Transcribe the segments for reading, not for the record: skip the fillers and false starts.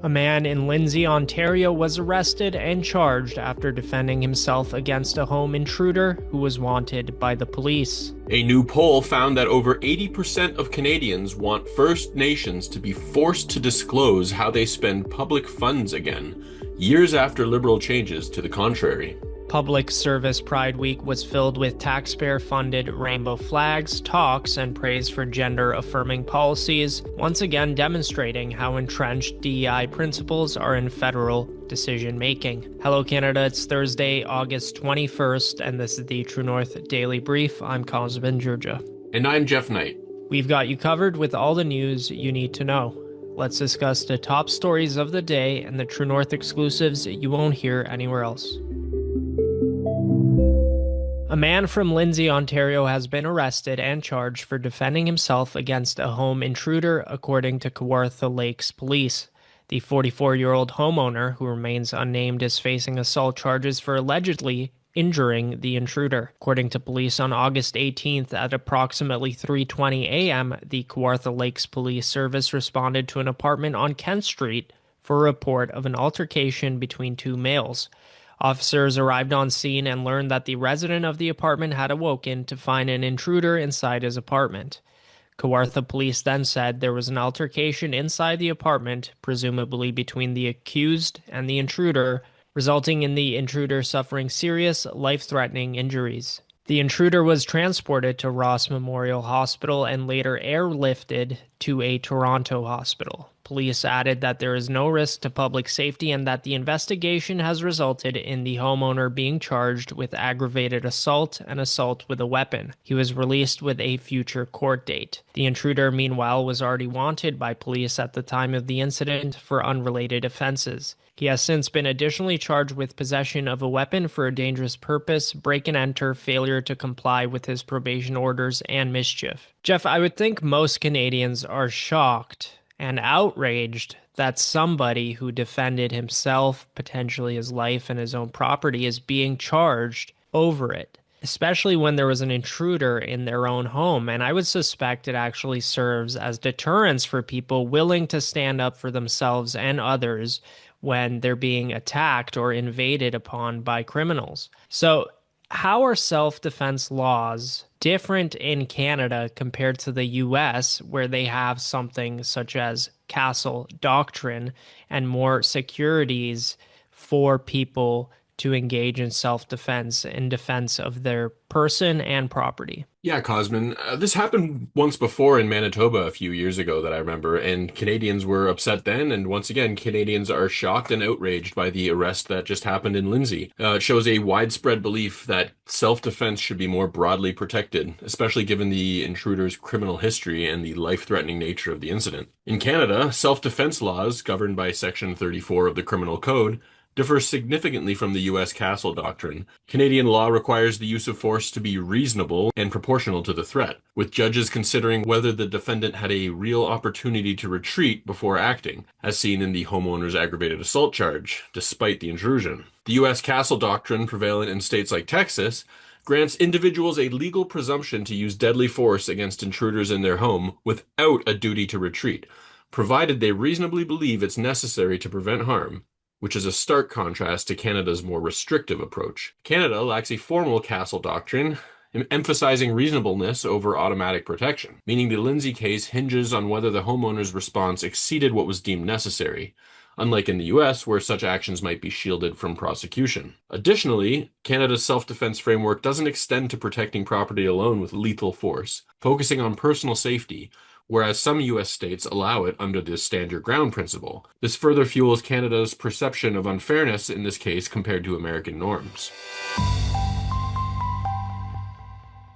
A man in Lindsay, Ontario was arrested and charged after defending himself against a home intruder who was wanted by the police. A new poll found that over 80% of Canadians want First Nations to be forced to disclose how they spend public funds again, years after Liberal changes to the contrary. Public Service Pride Week was filled with taxpayer-funded rainbow flags, talks, and praise for gender-affirming policies, once again demonstrating how entrenched DEI principles are in federal decision-making. Hello Canada, it's Thursday, August 21st, and this is the True North Daily Brief. I'm Cosmin, Dzsurdzsa. And I'm Geoff Knight. We've got you covered with all the news you need to know. Let's discuss the top stories of the day and the True North exclusives you won't hear anywhere else. A man from Lindsay, Ontario has been arrested and charged for defending himself against a home intruder, according to Kawartha Lakes Police. The 44-year-old homeowner, who remains unnamed, is facing assault charges for allegedly injuring the intruder. According to police, on August 18th at approximately 3:20 a.m., the Kawartha Lakes Police Service responded to an apartment on Kent Street for a report of an altercation between two males. Officers arrived on scene and learned that the resident of the apartment had awoken to find an intruder inside his apartment. Kawartha police then said there was an altercation inside the apartment, presumably between the accused and the intruder, resulting in the intruder suffering serious, life-threatening injuries. The intruder was transported to Ross Memorial Hospital and later airlifted to a Toronto hospital. Police added that there is no risk to public safety and that the investigation has resulted in the homeowner being charged with aggravated assault and assault with a weapon. He was released with a future court date. The intruder, meanwhile, was already wanted by police at the time of the incident for unrelated offenses. He has since been additionally charged with possession of a weapon for a dangerous purpose, break and enter, failure to comply with his probation orders, and mischief. Geoff, I would think most Canadians are shocked and outraged that somebody who defended himself, potentially his life and his own property, is being charged over it, especially when there was an intruder in their own home. And I would suspect it actually serves as deterrence for people willing to stand up for themselves and others when they're being attacked or invaded upon by criminals. So how are self-defense laws different in Canada compared to the US, where they have something such as castle doctrine and more securities for people to engage in self-defense in defense of their person and property? Yeah, Cosmin, this happened once before in Manitoba a few years ago that I remember, and Canadians were upset then, and once again, Canadians are shocked and outraged by the arrest that just happened in Lindsay. It shows a widespread belief that self-defense should be more broadly protected, especially given the intruder's criminal history and the life-threatening nature of the incident. In Canada, self-defense laws, governed by Section 34 of the Criminal Code, differ significantly from the U.S. castle doctrine. Canadian law requires the use of force to be reasonable and proportional to the threat, with judges considering whether the defendant had a real opportunity to retreat before acting, as seen in the homeowner's aggravated assault charge, despite the intrusion. The U.S. castle doctrine, prevalent in states like Texas, grants individuals a legal presumption to use deadly force against intruders in their home without a duty to retreat, provided they reasonably believe it's necessary to prevent harm, which is a stark contrast to Canada's more restrictive approach. Canada lacks a formal castle doctrine, emphasizing reasonableness over automatic protection, meaning the Lindsay case hinges on whether the homeowner's response exceeded what was deemed necessary, unlike in the US, where such actions might be shielded from prosecution. Additionally, Canada's self-defense framework doesn't extend to protecting property alone with lethal force, focusing on personal safety, whereas some U.S. states allow it under the stand your ground principle. This further fuels Canada's perception of unfairness in this case compared to American norms.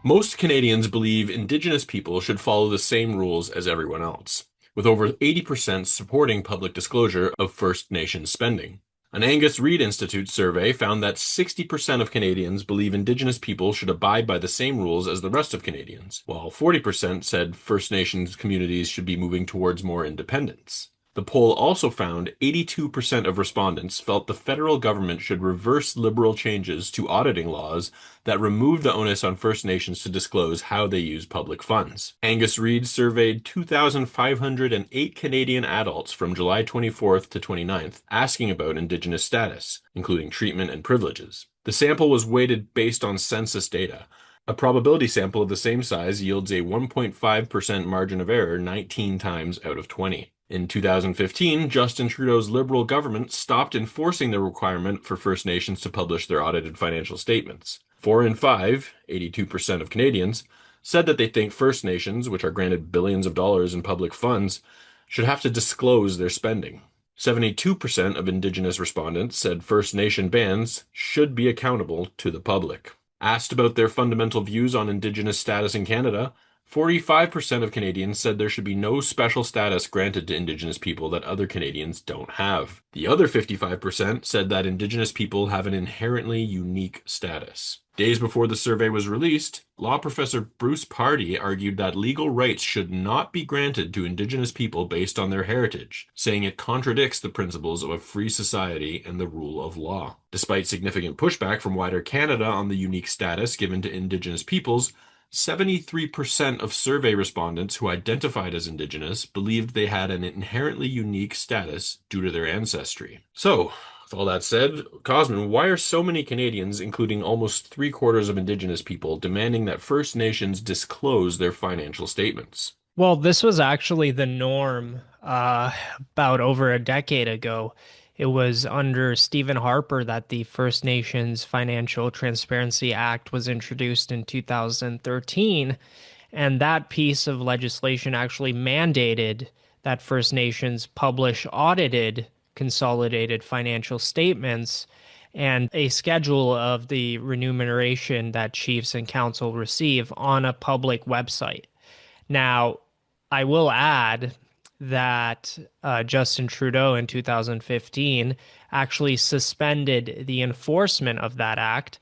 Most Canadians believe Indigenous people should follow the same rules as everyone else, with over 80% supporting public disclosure of First Nations spending. An Angus Reid Institute survey found that 60% of Canadians believe Indigenous people should abide by the same rules as the rest of Canadians, while 40% said First Nations communities should be moving towards more independence. The poll also found 82% of respondents felt the federal government should reverse liberal changes to auditing laws that remove the onus on First Nations to disclose how they use public funds. Angus Reid surveyed 2,508 Canadian adults from July 24th to 29th, asking about Indigenous status, including treatment and privileges. The sample was weighted based on census data. A probability sample of the same size yields a 1.5% margin of error 19 times out of 20. In 2015, Justin Trudeau's Liberal government stopped enforcing the requirement for First Nations to publish their audited financial statements. 4 in 5, 82% of Canadians, said that they think First Nations, which are granted billions of dollars in public funds, should have to disclose their spending. 72% of Indigenous respondents said First Nation bands should be accountable to the public. Asked about their fundamental views on Indigenous status in Canada, 45% of Canadians said there should be no special status granted to Indigenous people that other Canadians don't have. The other 55% said that Indigenous people have an inherently unique status. Days before the survey was released, law professor Bruce Pardy argued that legal rights should not be granted to Indigenous people based on their heritage, saying it contradicts the principles of a free society and the rule of law. Despite significant pushback from wider Canada on the unique status given to Indigenous peoples, 73% of survey respondents who identified as Indigenous believed they had an inherently unique status due to their ancestry. So, with all that said, Cosmin, why are so many Canadians, including almost three-quarters of Indigenous people, demanding that First Nations disclose their financial statements? Well, this was actually the norm about over a decade ago. It was under Stephen Harper that the First Nations Financial Transparency Act was introduced in 2013. And that piece of legislation actually mandated that First Nations publish audited consolidated financial statements and a schedule of the remuneration that chiefs and council receive on a public website. Now, I will add that Justin Trudeau in 2015 actually suspended the enforcement of that act,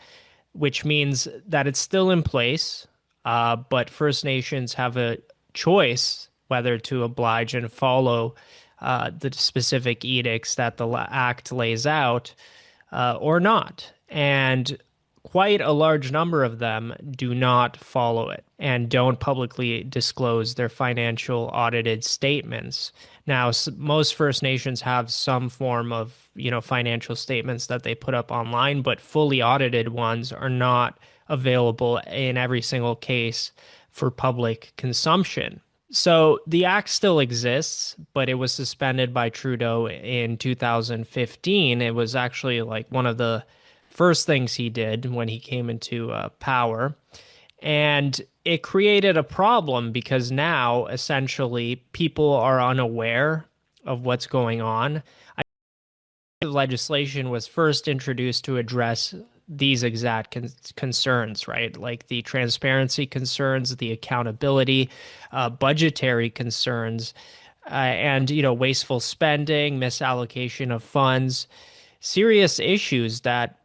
which means that it's still in place, but First Nations have a choice whether to oblige and follow the specific edicts that the act lays out or not. And quite a large number of them do not follow it and don't publicly disclose their financial audited statements. Now, most First Nations have some form of, financial statements that they put up online, but fully audited ones are not available in every single case for public consumption. So the act still exists, but it was suspended by Trudeau in 2015. It was actually like one of the first things he did when he came into power. And it created a problem because now essentially people are unaware of what's going on. The legislation was first introduced to address these exact concerns, right? Like the transparency concerns, the accountability, budgetary concerns, and wasteful spending, misallocation of funds, serious issues that,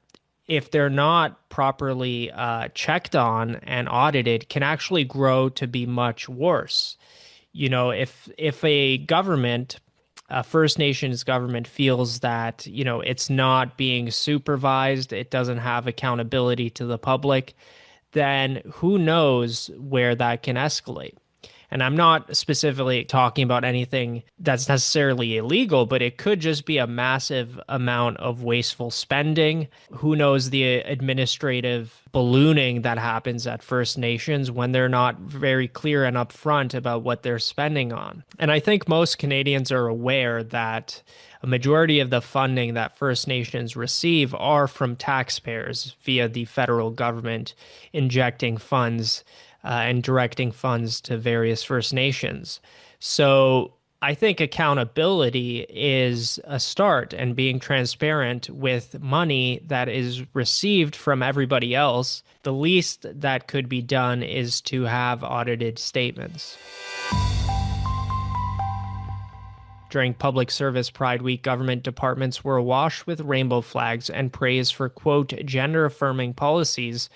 if they're not properly checked on and audited, can actually grow to be much worse. If a government, a First Nations government, feels that it's not being supervised, it doesn't have accountability to the public, then who knows where that can escalate. And I'm not specifically talking about anything that's necessarily illegal, but it could just be a massive amount of wasteful spending. Who knows the administrative ballooning that happens at First Nations when they're not very clear and upfront about what they're spending on. And I think most Canadians are aware that a majority of the funding that First Nations receive are from taxpayers via the federal government injecting funds and directing funds to various First Nations. So I think accountability is a start, and being transparent with money that is received from everybody else. The least that could be done is to have audited statements. During Public Service Pride Week, government departments were awash with rainbow flags and praise for, quote, gender-affirming policies,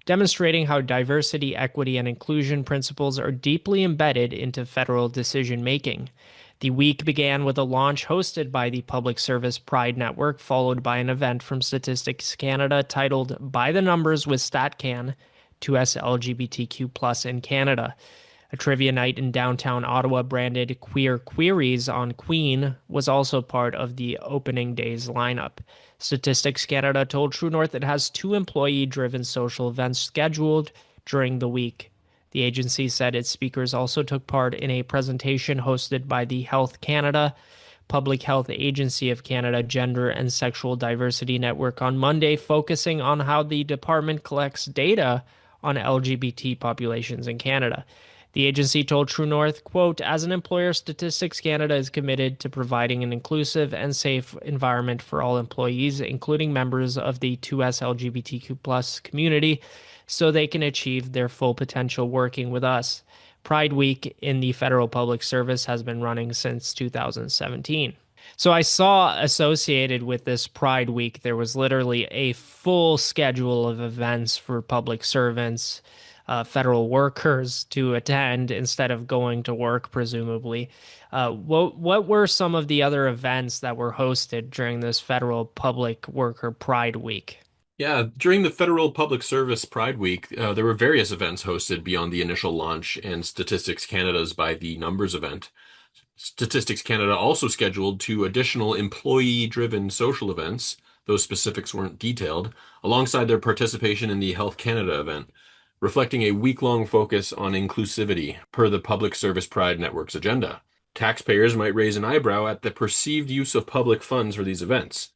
demonstrating how diversity, equity, and inclusion principles are deeply embedded into federal decision-making. The week began with a launch hosted by the Public Service Pride Network, followed by an event from Statistics Canada titled By the Numbers with StatCan, 2S LGBTQ+ in Canada. A trivia night in downtown Ottawa branded Queer Queries on Queen was also part of the opening day's lineup. Statistics Canada told True North it has 2 employee-driven social events scheduled during the week. The agency said its speakers also took part in a presentation hosted by the Health Canada, Public Health Agency of Canada Gender and Sexual Diversity Network on Monday, focusing on how the department collects data on LGBT populations in Canada. The agency told True North, quote, "As an employer, Statistics Canada is committed to providing an inclusive and safe environment for all employees, including members of the 2S LGBTQ+ community, so they can achieve their full potential working with us." Pride Week in the federal public service has been running since 2017. So I saw associated with this Pride Week, there was literally a full schedule of events for public servants, federal workers to attend instead of going to work, presumably. What were some of the other events that were hosted during this federal public worker Pride Week? Yeah, during the Federal Public Service Pride Week, there were various events hosted beyond the initial launch and Statistics Canada's By the Numbers event. Statistics Canada also scheduled 2 additional employee-driven social events, those specifics weren't detailed, alongside their participation in the Health Canada event, reflecting a week-long focus on inclusivity per the Public Service Pride Network's agenda. Taxpayers might raise an eyebrow at the perceived use of public funds for these events,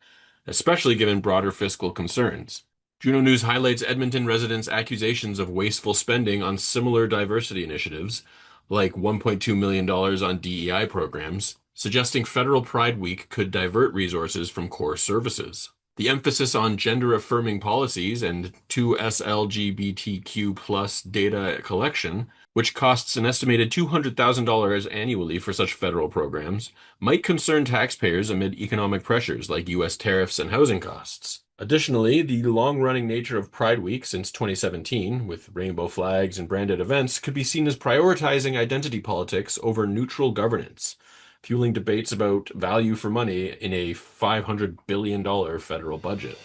especially given broader fiscal concerns. Juno News highlights Edmonton residents' accusations of wasteful spending on similar diversity initiatives, like $1.2 million on DEI programs, suggesting Federal Pride Week could divert resources from core services. The emphasis on gender-affirming policies and 2SLGBTQ+ data collection, which costs an estimated $200,000 annually for such federal programs, might concern taxpayers amid economic pressures like U.S. tariffs and housing costs. Additionally, the long-running nature of Pride Week since 2017, with rainbow flags and branded events, could be seen as prioritizing identity politics over neutral governance, fueling debates about value for money in a $500 billion federal budget.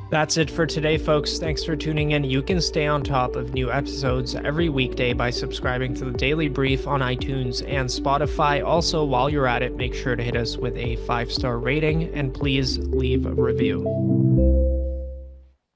That's it for today, folks. Thanks for tuning in. You can stay on top of new episodes every weekday by subscribing to the Daily Brief on iTunes and Spotify. Also, while you're at it, make sure to hit us with a 5-star rating and please leave a review.